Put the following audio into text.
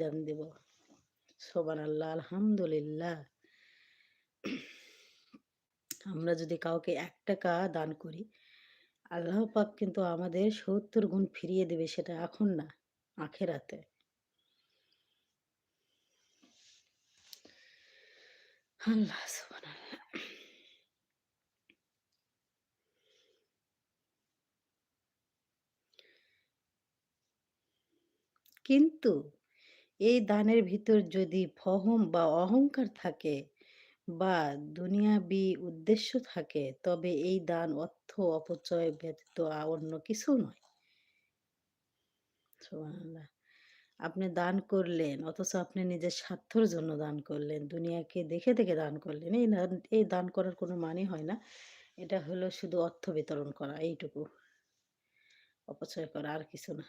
দান দেব। সুবহানাল্লাহ, আলহামদুলিল্লাহ। আমরা যদি কাউকে ৳১ দান করি, আল্লাহ পাক কিন্তু আমাদের ৭০ গুণ ফিরিয়ে দেবে, সেটা এখন না, আখিরাতে। আল্লাহ সুবহানাল্লাহ। কিন্তু এই দানের ভিতর যদি ফহম বা অহংকার থাকে বা দুনিয়াবি উদ্দেশ্য থাকে, তবে এই দান অর্থ অপচয় ব্যতীত অন্য কিছু নয়। সুবহানাল্লাহ। আপনি দান করলেন, অথচ আপনি নিজের স্বার্থর জন্য দান করলেন। দুনিয়াকে দেখে দান করলেন। এই দান করার কোনো মানে হয় না। এটা হলো শুধু অর্থ বিতরণ করা এইটুকু। অপচয় করা আর কিছু না।